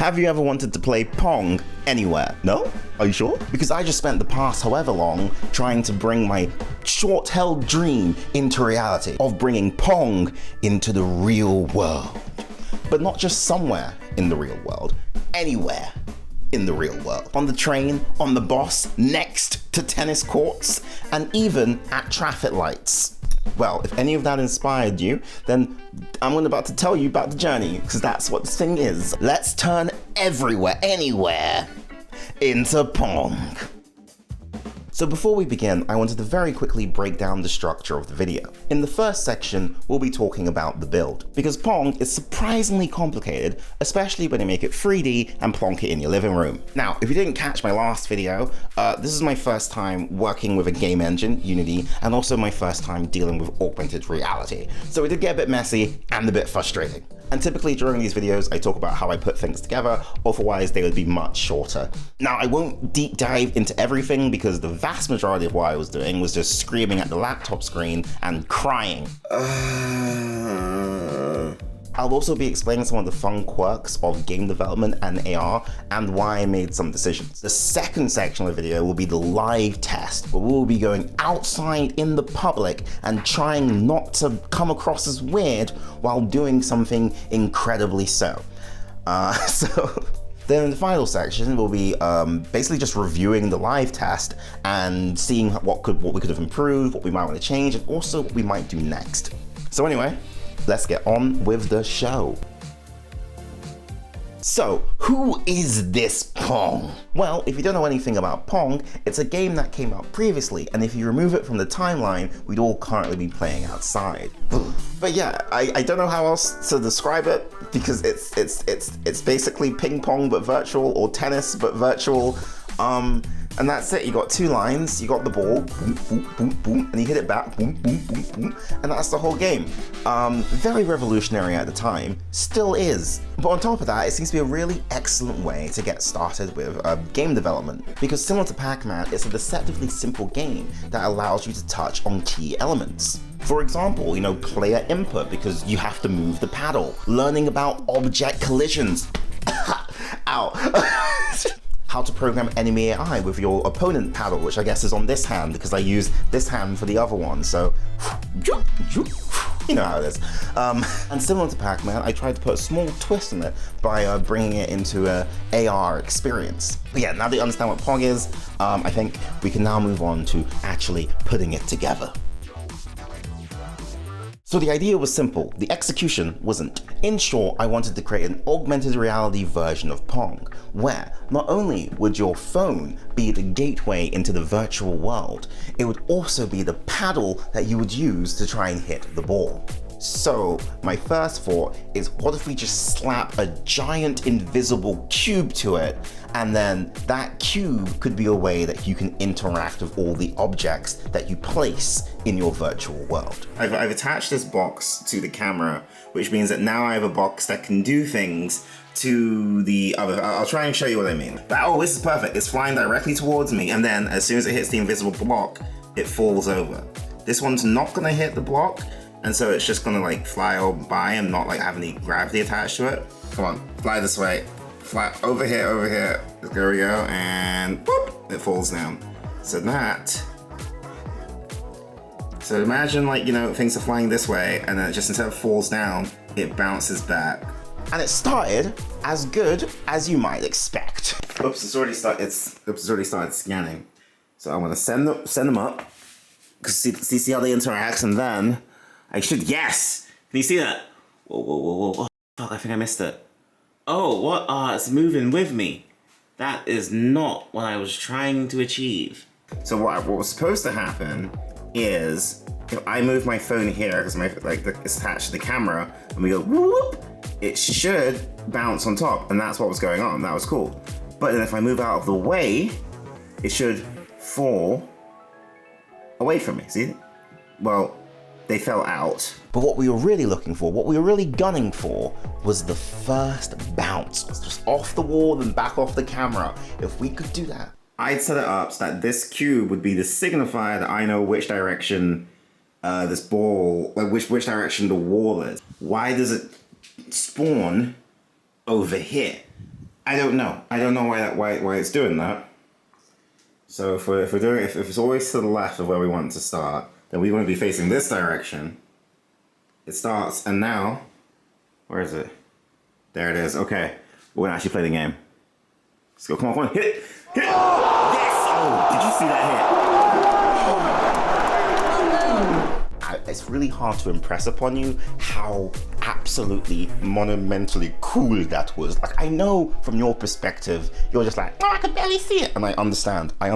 Have you ever wanted to play Pong anywhere? No? Are you sure? Because I just spent the past however long trying to bring my short-held dream into reality of bringing Pong into the real world. But not just somewhere in the real world, anywhere in the real world. On the train, on the bus, next to tennis courts, and even at traffic lights. Well, if any of that inspired you, then I'm about to tell you about the journey, because that's what this thing is. Let's turn everywhere, anywhere, into Pong. So before we begin, I wanted to very quickly break down the structure of the video. In the first section, we'll be talking about the build, because Pong is surprisingly complicated, especially when you make it 3D and plonk it in your living room. Now, if you didn't catch my last video, this is my first time working with a game engine, Unity, and also my first time dealing with augmented reality. So it did get a bit messy and a bit frustrating. And typically during these videos, I talk about how I put things together, otherwise they would be much shorter. Now, I won't deep dive into everything because the vast majority of what I was doing was just screaming at the laptop screen and crying. I'll also be explaining some of the fun quirks of game development and AR and why I made some decisions. The second section of the video will be the live test, where we'll be going outside in the public and trying not to come across as weird while doing something incredibly so. Then in the final section, we'll be basically just reviewing the live test and seeing what we could have improved, what we might want to change, and also what we might do next. So anyway, let's get on with the show. So, who is this Pong? Well, if you don't know anything about Pong, it's a game that came out previously, and if you remove it from the timeline, we'd all currently be playing outside. But yeah, I don't know how else to describe it, because it's basically ping pong but virtual, or tennis but virtual. And that's it. You got two lines, you got the ball, boom, boom, boom, boom, and you hit it back, boom, boom, boom, boom, and that's the whole game. Very revolutionary at the time, still is. But on top of that, it seems to be a really excellent way to get started with game development, because similar to Pac-Man, it's a deceptively simple game that allows you to touch on key elements. For example, player input, because you have to move the paddle, learning about object collisions. Ow. How to program enemy AI with your opponent paddle, which I guess is on this hand because I use this hand for the other one, so you know how it is. And similar to Pac-Man, I tried to put a small twist on it by bringing it into an AR experience. But yeah, now that you understand what Pong is, I think we can now move on to actually putting it together. So the idea was simple, the execution wasn't. In short, I wanted to create an augmented reality version of Pong, where not only would your phone be the gateway into the virtual world, it would also be the paddle that you would use to try and hit the ball. So my first thought is, what if we just slap a giant invisible cube to it, and then that cube could be a way that you can interact with all the objects that you place in your virtual world. I've attached this box to the camera, which means that now I have a box that can do things to the other. I'll try and show you what I mean. But oh, this is perfect. It's flying directly towards me, and then as soon as it hits the invisible block, it falls over. This one's not gonna hit the block, and so it's just gonna fly by and not have any gravity attached to it. Come on, fly this way. Fly over here, over here. There we go, and whoop, it falls down. So imagine things are flying this way, and then just instead of falls down, it bounces back. And it started as good as you might expect. Oops, it's already started scanning. So I'm gonna send them up. See how they interact, and then I should, yes! Can you see that? Whoa. Oh, fuck, I think I missed it. Oh, what? It's moving with me. That is not what I was trying to achieve. So what was supposed to happen is, if I move my phone here, because it's attached to the camera, and we go whoop, it should bounce on top, and that's what was going on. That was cool. But then if I move out of the way, it should fall away from me, see? Well, they fell out. But what we were really looking for, what we were really gunning for, was the first bounce. It was just off the wall and back off the camera. If we could do that, I'd set it up so that this cube would be the signifier that I know which direction this ball, which direction the wall is. Why does it spawn over here? I don't know. I don't know why it's doing that. So if it's always to the left of where we want to start, then we want to be facing this direction. It starts, and now, where is it? There it is. Okay, we're gonna actually play the game. Let's go. Come on, hit it, hit it. Yes! Oh, did you see that hit? It's really hard to impress upon you how absolutely monumentally cool that was. Like, I know from your perspective, you're just like, oh, I can barely see it. And I understand, I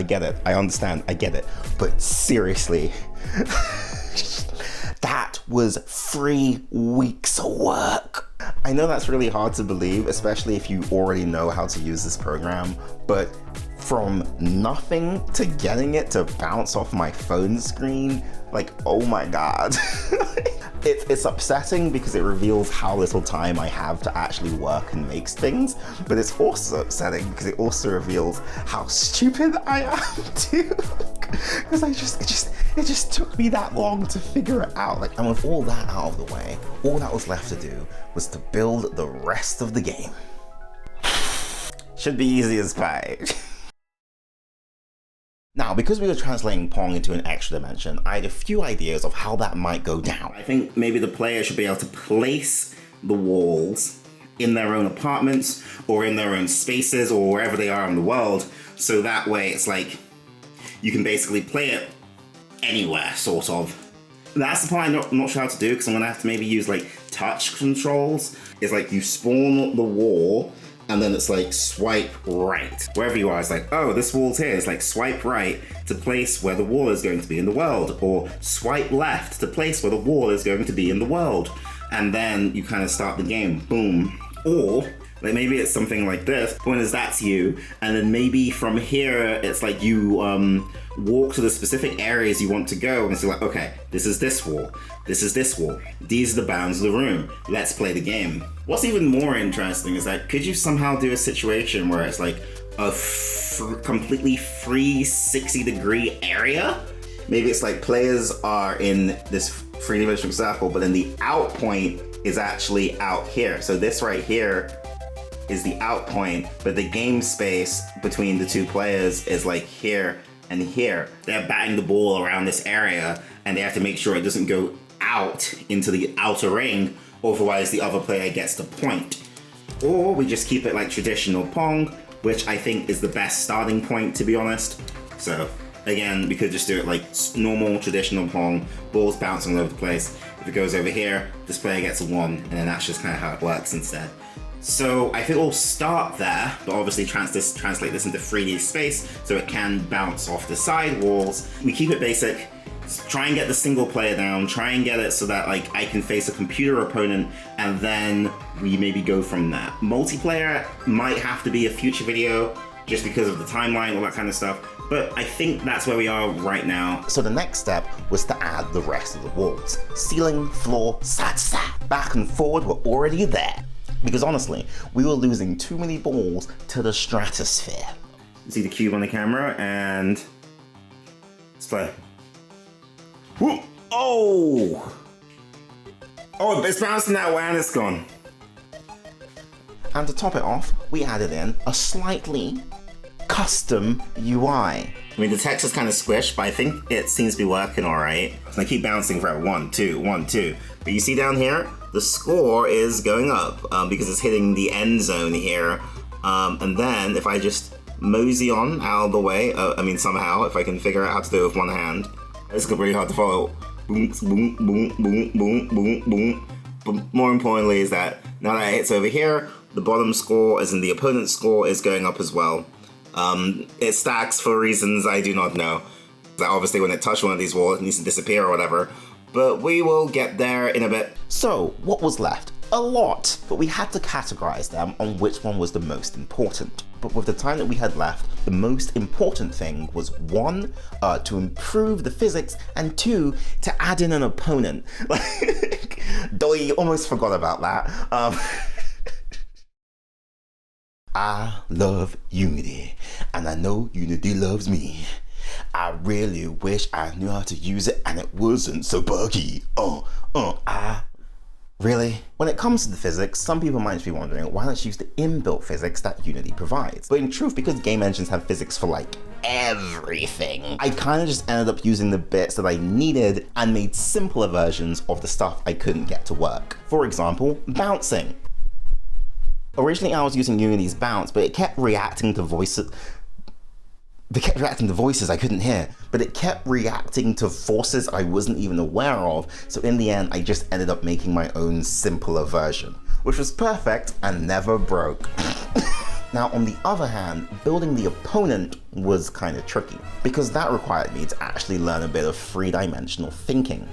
get it, I get it. But seriously, that was 3 weeks of work. I know that's really hard to believe, especially if you already know how to use this program, but from nothing to getting it to bounce off my phone screen, like, oh my God. It's upsetting because it reveals how little time I have to actually work and make things, but it's also upsetting because it also reveals how stupid I am too. Because it just took me that long to figure it out. Like, and with all that out of the way, all that was left to do was to build the rest of the game. Should be easy as pie. Now, because we were translating Pong into an extra dimension, I had a few ideas of how that might go down. I think maybe the player should be able to place the walls in their own apartments or in their own spaces or wherever they are in the world, so that way it's like you can basically play it anywhere, sort of. That's the part I'm not sure how to do, because I'm gonna have to maybe use like touch controls. It's like you spawn the wall, and then it's like swipe right. Wherever you are, it's like, oh, this wall's here. It's like swipe right to place where the wall is going to be in the world, or swipe left to place where the wall is going to be in the world. And then you kind of start the game, boom. Or like maybe it's something like this, point is that's you, and then maybe from here, it's like you walk to the specific areas you want to go, and it's like, okay, this is this wall, this is this wall, these are the bounds of the room, let's play the game. What's even more interesting is that could you somehow do a situation where it's like a completely free 60-degree area? Maybe it's like players are in this three-dimensional circle, but then the out point is actually out here. So this right here is the out point, but the game space between the two players is like here and here. They're batting the ball around this area, and they have to make sure it doesn't go out into the outer ring, otherwise the other player gets the point. Or we just keep it like traditional Pong, which I think is the best starting point, to be honest. So again, we could just do it like normal traditional Pong, balls bouncing all over the place. If it goes over here, this player gets a 1, and then that's just kind of how it works instead. So I think we'll start there, but obviously translate this into 3D space so it can bounce off the side walls. We keep it basic, try and get the single player down, try and get it so that like I can face a computer opponent, and then we maybe go from there. Multiplayer might have to be a future video just because of the timeline, all that kind of stuff, but I think that's where we are right now. So the next step was to add the rest of the walls. Ceiling, floor, side, back and forward were already there. Because honestly, we were losing too many balls to the stratosphere. You see the cube on the camera, and let's play. Whoa. Oh! Oh, it's bouncing that way and it's gone. And to top it off, we added in a slightly custom UI. I mean, the text is kind of squished, but I think it seems to be working all right. So I keep bouncing forever. 1, 2, 1, 2. But you see down here, the score is going up because it's hitting the end zone here. And then if I just mosey on out of the way, I mean, somehow, if I can figure out how to do it with one hand, it's gonna be really hard to follow. Boom, boom, boom, boom, boom, boom, boom. But more importantly is that now that it hits over here, the bottom score, as in the opponent's score, is going up as well. It stacks for reasons I do not know. That obviously when it touches one of these walls, it needs to disappear or whatever. But we will get there in a bit. So, what was left? A lot, but we had to categorize them on which one was the most important. But with the time that we had left, the most important thing was 1, to improve the physics, and 2, to add in an opponent. Like, I almost forgot about that. I love Unity, and I know Unity loves me. I really wish I knew how to use it and it wasn't so buggy. Really? When it comes to the physics, some people might be wondering, why not use the inbuilt physics that Unity provides? But in truth, because game engines have physics for like everything, I kind of just ended up using the bits that I needed and made simpler versions of the stuff I couldn't get to work. For example, bouncing. Originally I was using Unity's bounce, but it kept reacting to voices. They kept reacting to voices I couldn't hear, but it kept reacting to forces I wasn't even aware of, so in the end I just ended up making my own simpler version, which was perfect and never broke. Now on the other hand, building the opponent was kind of tricky, because that required me to actually learn a bit of three-dimensional thinking.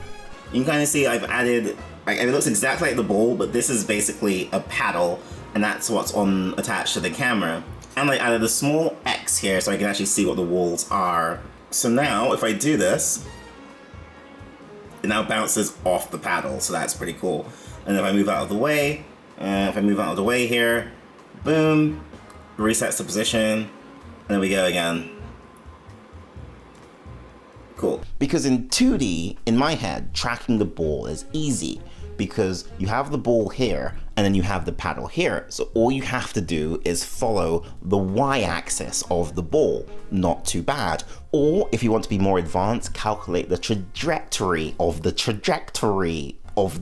You can kind of see I've added, it looks exactly like the ball, but this is basically a paddle, and that's what's attached to the camera. And I added a small X here so I can actually see what the walls are. So now, if I do this, it now bounces off the paddle, so that's pretty cool. And if I move out of the way, here, boom, resets the position, and then we go again. Cool. Because in 2D, in my head, tracking the ball is easy, because you have the ball here, and then you have the paddle here. So all you have to do is follow the y-axis of the ball. Not too bad. Or if you want to be more advanced, calculate the trajectory of the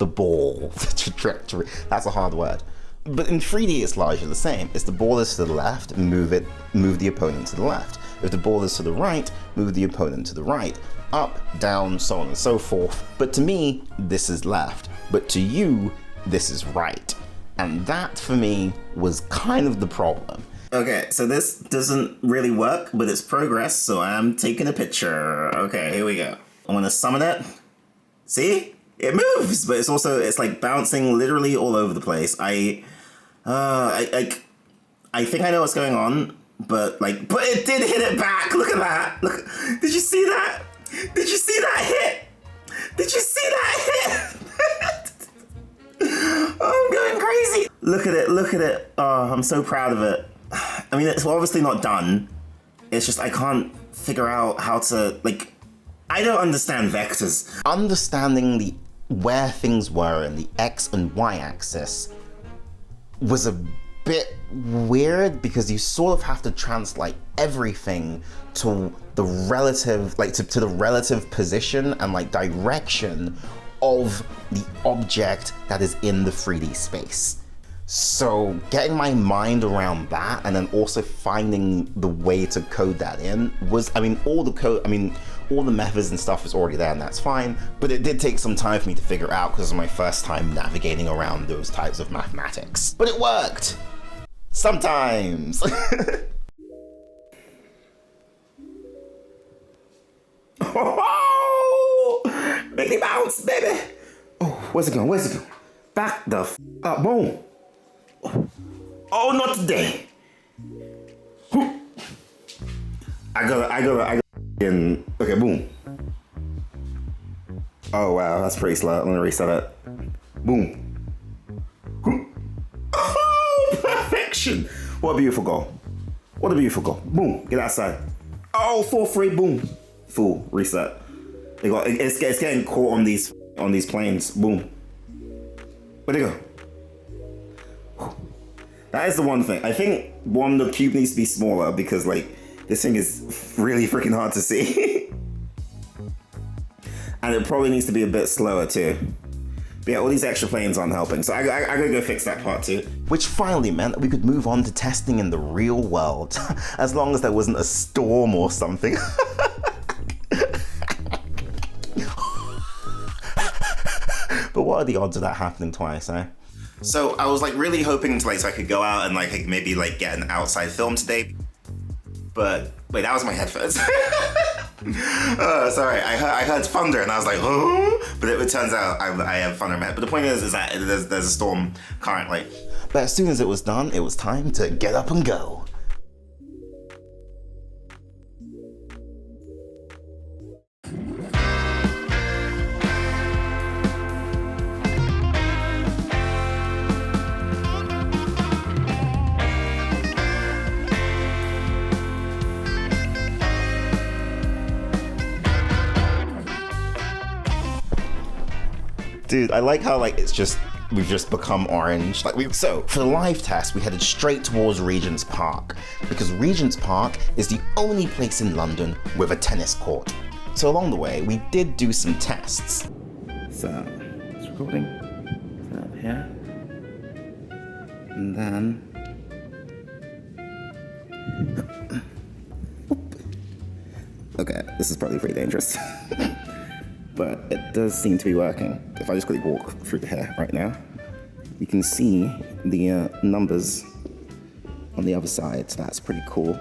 ball. The trajectory, that's a hard word. But in 3D, it's largely the same. If the ball is to the left, move the opponent to the left. If the ball is to the right, move the opponent to the right. Up, down, so on and so forth. But to me, this is left. But to you, this is right. And that, for me, was kind of the problem. Okay, so this doesn't really work, but it's progress, so I'm taking a picture. Okay, here we go. I'm gonna summon it. See? It moves, but it's like bouncing literally all over the place. I think I know what's going on, but it did hit it back. Look at that. Look, did you see that? Did you see that hit? Did you see that hit? Oh, I'm going crazy. Look at it. Oh, I'm so proud of it. I mean, it's obviously not done. It's just I can't figure out how to, I don't understand vectors. Understanding where things were in the X and Y axis was a bit weird, because you sort of have to translate everything to the relative, to the relative position and direction of the object that is in the 3D space. So getting my mind around that and then also finding the way to code that in was, all the methods and stuff is already there and that's fine, but it did take some time for me to figure out because it was my first time navigating around those types of mathematics. But it worked! Sometimes! Oh, make it bounce, baby! Oh, where's it going? Back the f up, boom! Oh, not today! I gotta, okay, boom. Oh wow, that's pretty slow. I'm gonna reset it. Boom. Oh, perfection! What a beautiful goal. Boom, get outside. Oh, 4-3, boom. Full reset. It's getting caught on these planes. Boom. Where'd it go? That is the one thing. I think the cube needs to be smaller because this thing is really freaking hard to see. And it probably needs to be a bit slower too. But yeah, all these extra planes aren't helping. So I gotta go fix that part too. Which finally meant that we could move on to testing in the real world. As long as there wasn't a storm or something. But what are the odds of that happening twice, eh? So I was really hoping to so I could go out and maybe get an outside film today. But wait, that was my headphones. Sorry, I heard thunder and I was like, oh, but it turns out I have thunder in my head. But the point is that there's a storm currently. But as soon as it was done, it was time to get up and go. Dude, I like how it's just we've just become orange. So for the live test, we headed straight towards Regent's Park because Regent's Park is the only place in London with a tennis court. So along the way, we did do some tests. So it's recording. So up here, and then. Okay, this is probably pretty dangerous. But it does seem to be working. If I just quickly walk through here right now, you can see the numbers on the other side, so that's pretty cool.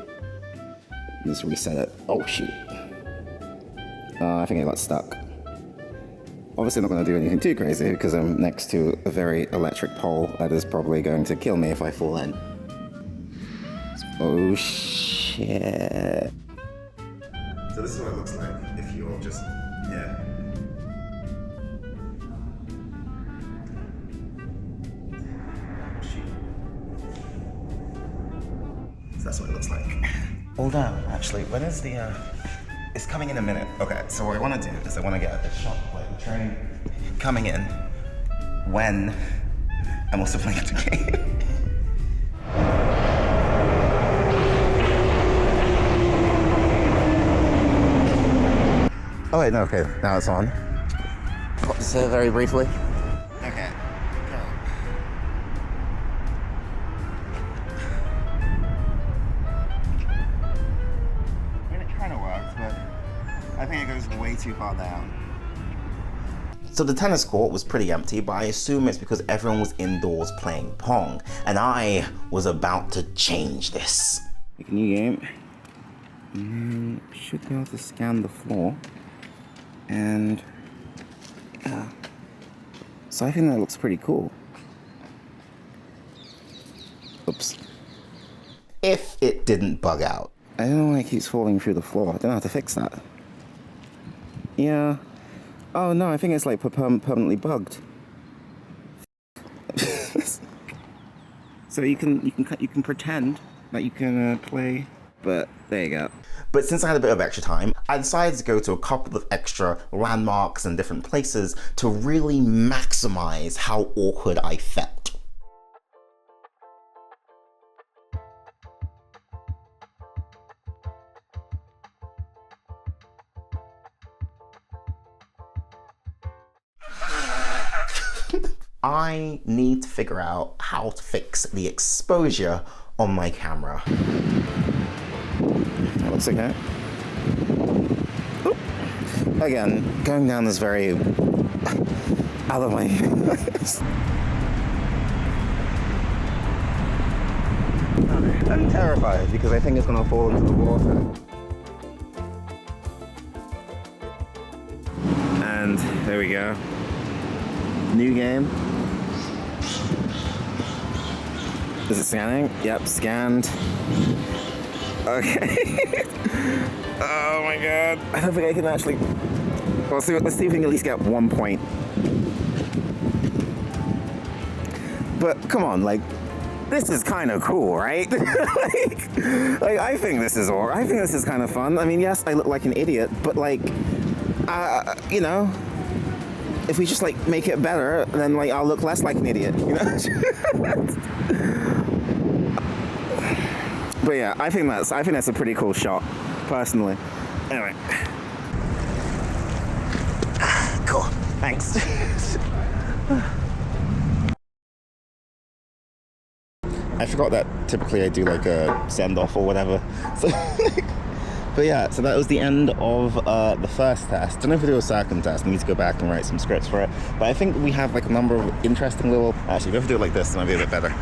Just reset it. Oh shoot. I think I got stuck. Obviously I'm not going to do anything too crazy because I'm next to a very electric pole that is probably going to kill me if I fall in. Oh shit. So this is what it looks like if you're just, yeah. So that's what it looks like. Hold on, actually, when is the, it's coming in a minute. Okay, so what I want to do is I want to get a shot of like the train coming in when I'm also playing the game. Oh wait, no, okay, now it's on. Pop this here very briefly. Okay. I mean, it kind of works, but I think it goes way too far down. So the tennis court was pretty empty, but I assume it's because everyone was indoors playing Pong, and I was about to change this. Make a new game. And then should be able to scan the floor. And yeah, so I think that looks pretty cool. Oops. If it didn't bug out. I don't know why it keeps falling through the floor. I don't know how to fix that. Yeah. Oh no, I think it's like permanently bugged. So you can pretend that you can play, but there you go. But since I had a bit of extra time, I decided to go to a couple of extra landmarks and different places to really maximize how awkward I felt. I need to figure out how to fix the exposure on my camera. That looks okay. Oop. Again, going down this very out of my I'm terrified because I think it's gonna fall into the water. And there we go. New game. Is it scanning? Yep, scanned. Okay. Oh my god. I don't think I can actually... Well, let's see if we can at least get 1 point. But come on, like, this is kind of cool, right? like, I think this is all. I think this is kind of fun. I mean, yes, I look like an idiot, but like, you know, if we just like make it better, then like I'll look less like an idiot, you know? But yeah, I think that's a pretty cool shot, personally. Anyway. Cool. Thanks. I forgot that typically I do like a send-off or whatever. So, but yeah, so that was the end of the first test. Don't know if we do a second test. I need to go back and write some scripts for it. But I think we have like a number of interesting little... Actually, if we do it like this, it might be a bit better.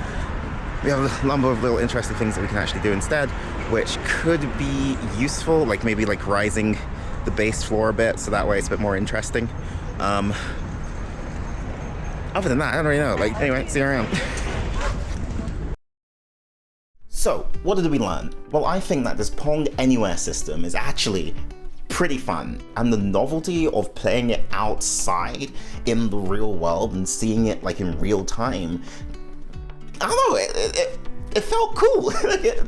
We have a number of little interesting things that we can actually do instead, which could be useful, like maybe like rising the base floor a bit, so that way it's a bit more interesting. Other than that, I don't really know. Like, anyway, see you around. So, what did we learn? Well, I think that this Pong Anywhere system is actually pretty fun, and the novelty of playing it outside in the real world and seeing it like in real time, I don't know, it felt cool.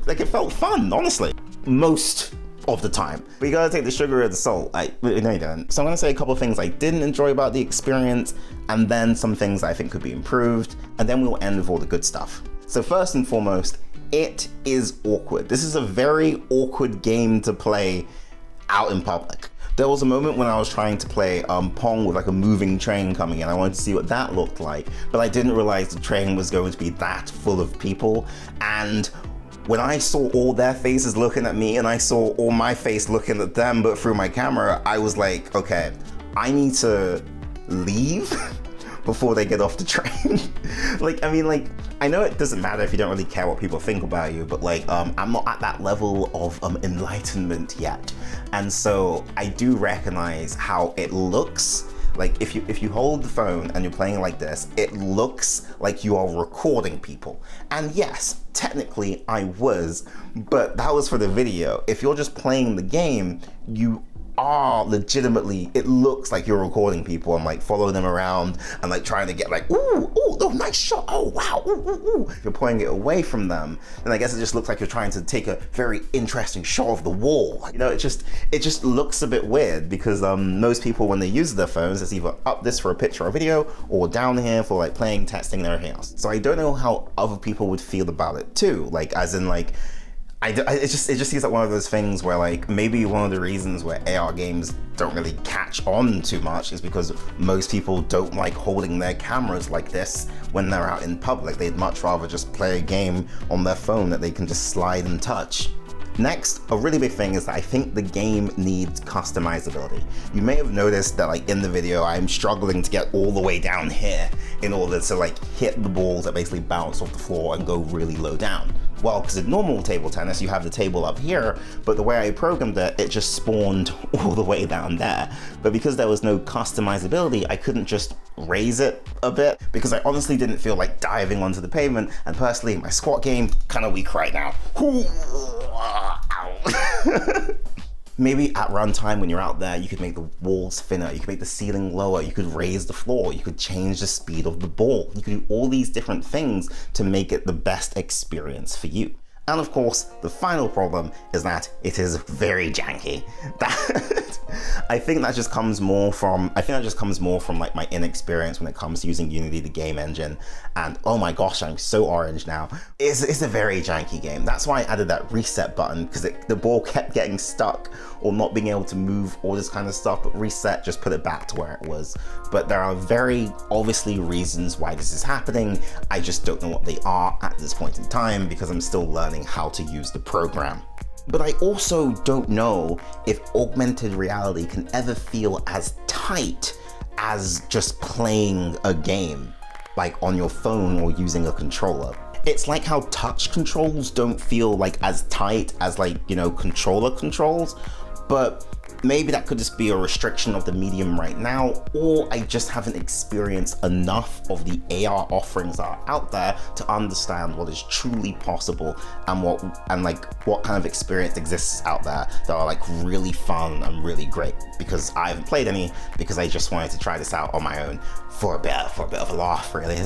Like it felt fun, honestly. Most of the time. But you gotta take the sugar with the salt. No, you don't. So I'm gonna say a couple of things I didn't enjoy about the experience, and then some things I think could be improved, and then we'll end with all the good stuff. So first and foremost, it is awkward. This is a very awkward game to play out in public. There was a moment when I was trying to play Pong with like a moving train coming in. I wanted to see what that looked like, but I didn't realize the train was going to be that full of people. And when I saw all their faces looking at me and I saw all my face looking at them, but through my camera, I was like, okay, I need to leave before they get off the train. I know it doesn't matter if you don't really care what people think about you, but I'm not at that level of enlightenment yet. And so I do recognize how it looks. Like if you hold the phone and you're playing like this, it looks like you are recording people. And yes, technically I was, but that was for the video. If you're just playing the game, you are legitimately, it looks like you're recording people and like follow them around and like trying to get like, ooh, nice shot, oh wow, ooh. If you're playing it away from them, then I guess it just looks like you're trying to take a very interesting shot of the wall. You know, it just looks a bit weird because most people when they use their phones, it's either up this for a picture or video or down here for like playing, texting, and everything else. So I don't know how other people would feel about it too. Like as in like, it just seems like one of those things where like maybe one of the reasons where AR games don't really catch on too much is because most people don't like holding their cameras like this when they're out in public. They'd much rather just play a game on their phone that they can just slide and touch. Next, a really big thing is that I think the game needs customizability. You may have noticed that like in the video, I'm struggling to get all the way down here in order to like hit the balls that basically bounce off the floor and go really low down. Well, because in normal table tennis, you have the table up here, but the way I programmed it, it just spawned all the way down there. But because there was no customizability, I couldn't just raise it a bit because I honestly didn't feel like diving onto the pavement. And personally, my squat game, kind of weak right now. Ow. Maybe at runtime when you're out there, you could make the walls thinner, you could make the ceiling lower, you could raise the floor, you could change the speed of the ball. You could do all these different things to make it the best experience for you. And of course, the final problem is that it is very janky. I think that just comes more from like my inexperience when it comes to using Unity, the game engine. And oh my gosh, I'm so orange now. It's a very janky game. That's why I added that reset button, because the ball kept getting stuck or not being able to move, all this kind of stuff, but reset just put it back to where it was. But there are very obviously reasons why this is happening. I just don't know what they are at this point in time because I'm still learning how to use the program. But I also don't know if augmented reality can ever feel as tight as just playing a game, like on your phone or using a controller. It's like how touch controls don't feel like as tight as like, you know, controller controls, but maybe that could just be a restriction of the medium right now, or I just haven't experienced enough of the AR offerings that are out there to understand what is truly possible and what kind of experience exists out there that are like really fun and really great. Because I haven't played any, because I just wanted to try this out on my own for a bit of a laugh, really.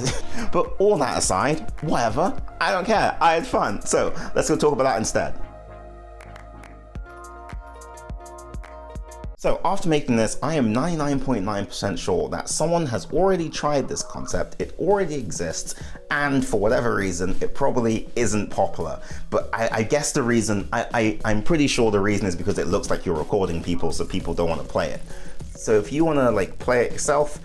But all that aside, whatever, I don't care. I had fun. So let's go talk about that instead. So after making this, I am 99.9% sure that someone has already tried this concept, it already exists, and for whatever reason, it probably isn't popular. But I guess the reason, I'm pretty sure the reason is because it looks like you're recording people, so people don't want to play it. So if you want to like play it yourself,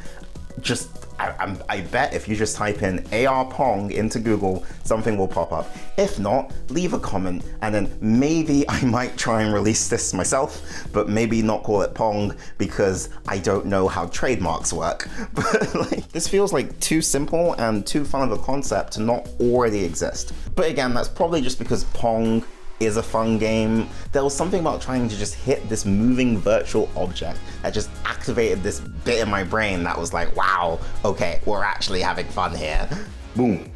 I bet if you just type in AR Pong into Google, something will pop up. If not, leave a comment and then maybe I might try and release this myself, but maybe not call it Pong because I don't know how trademarks work. But like, this feels like too simple and too fun of a concept to not already exist. But again, that's probably just because Pong is a fun game. There was something about trying to just hit this moving virtual object that just activated this bit in my brain that was like, wow, okay, we're actually having fun here. Boom.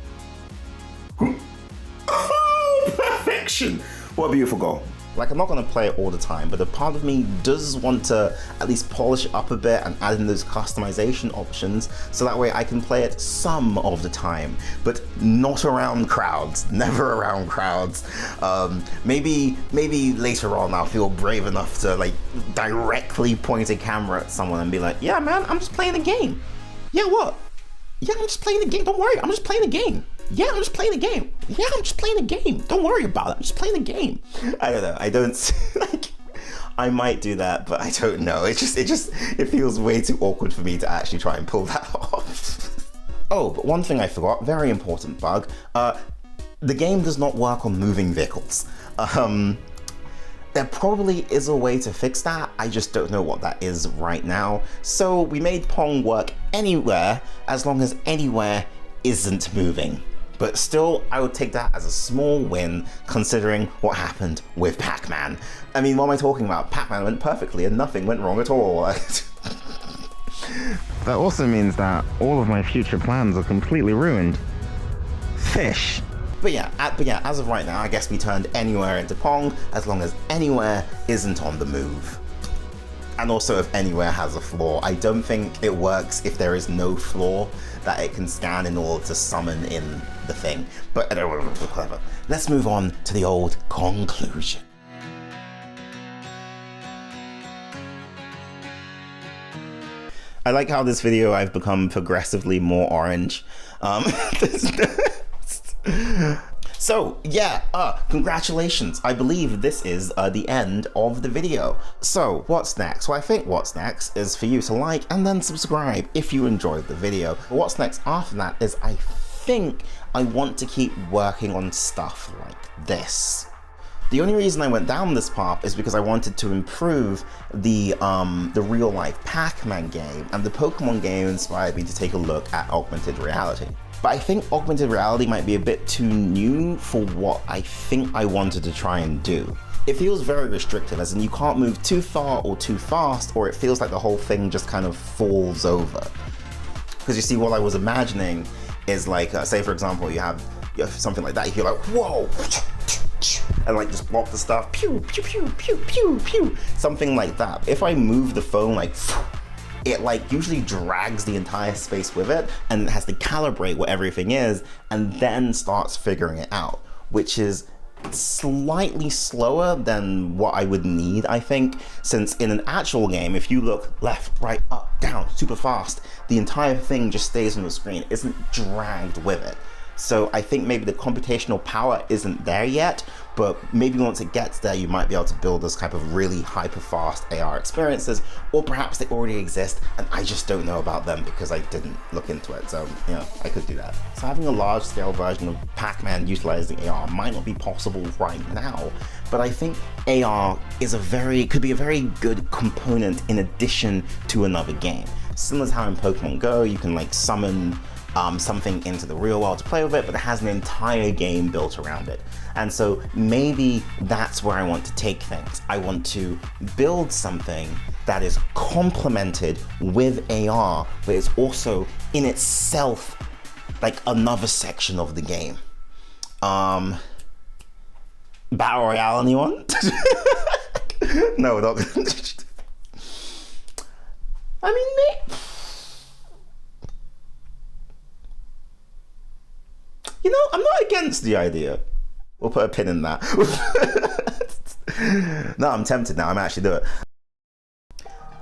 Oh, perfection. What a beautiful goal. Like, I'm not gonna play it all the time, but a part of me does want to at least polish it up a bit and add in those customization options, so that way I can play it some of the time, but not around crowds, never around crowds. Maybe later on I'll feel brave enough to like directly point a camera at someone and be like, yeah man, I'm just playing a game. Yeah, what? Yeah, I'm just playing the game. Don't worry, I'm just playing the game. Yeah, I'm just playing the game. Yeah, I'm just playing the game. Don't worry about it. I'm just playing the game. I don't know. I don't like. I might do that, but I don't know. It feels way too awkward for me to actually try and pull that off. Oh, but one thing I forgot. Very important bug. The game does not work on moving vehicles. There probably is a way to fix that, I just don't know what that is right now. So we made Pong work anywhere, as long as anywhere isn't moving. But still, I would take that as a small win, considering what happened with Pac-Man. I mean, what am I talking about? Pac-Man went perfectly and nothing went wrong at all. That also means that all of my future plans are completely ruined. Fish. But yeah, as of right now, I guess we turned anywhere into Pong, as long as anywhere isn't on the move. And also if anywhere has a floor. I don't think it works if there is no floor that it can scan in order to summon in the thing. But whatever. Let's move on to the old conclusion. I like how this video I've become progressively more orange. So yeah, congratulations. I believe this is the end of the video. So what's next? Well, I think what's next is for you to like and then subscribe if you enjoyed the video. What's next after that is I think I want to keep working on stuff like this. The only reason I went down this path is because I wanted to improve the real-life Pac-Man game, and the Pokemon game inspired me to take a look at augmented reality. But I think augmented reality might be a bit too new for what I think I wanted to try and do. It feels very restrictive, as in you can't move too far or too fast, or it feels like the whole thing just kind of falls over. Because you see, what I was imagining is like, say for example, you have something like that, you're like, whoa, and like just block the stuff, pew, pew, pew, pew, pew, pew, something like that. If I move the phone like, it like usually drags the entire space with it, and it has to calibrate what everything is and then starts figuring it out, which is slightly slower than what I would need, I think, since in an actual game, if you look left, right, up, down, super fast, the entire thing just stays on the screen. It isn't dragged with it. So I think maybe the computational power isn't there yet, but maybe once it gets there, you might be able to build this type of really hyper-fast AR experiences, or perhaps they already exist and I just don't know about them because I didn't look into it. So, you know, I could do that. So having a large-scale version of Pac-Man utilizing AR might not be possible right now, but I think AR is could be a very good component in addition to another game. Similar to how in Pokemon Go, you can like summon something into the real world to play with it, but it has an entire game built around it. And so maybe that's where I want to take things. I want to build something that is complemented with AR, but it's also in itself like another section of the game. Battle Royale, anyone? No, not. I mean, you know, I'm not against the idea. We'll put a pin in that. No, I'm tempted now. I'm actually doing it.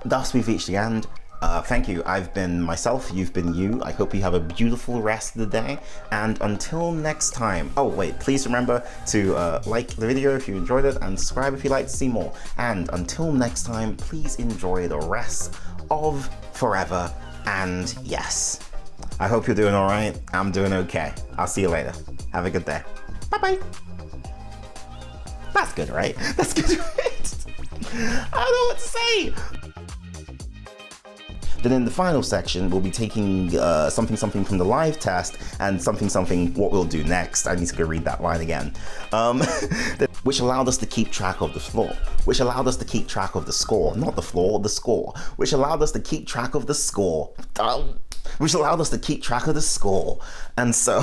Thus, we've reached the end. Thank you. I've been myself. You've been you. I hope you have a beautiful rest of the day. And until next time. Oh, wait. Please remember to like the video if you enjoyed it and subscribe if you'd like to see more. And until next time, please enjoy the rest of Forever and Yes. I hope you're doing all right. I'm doing okay. I'll see you later. Have a good day. Bye-bye. That's good, right? That's good, right? I don't know what to say. Then in the final section, we'll be taking something from the live test and something what we'll do next. I need to go read that line again. Which allowed us to keep track of the floor. Which allowed us to keep track of the score. Not the floor, the score. Which allowed us to keep track of the score. Which allowed us to keep track of the score. And so...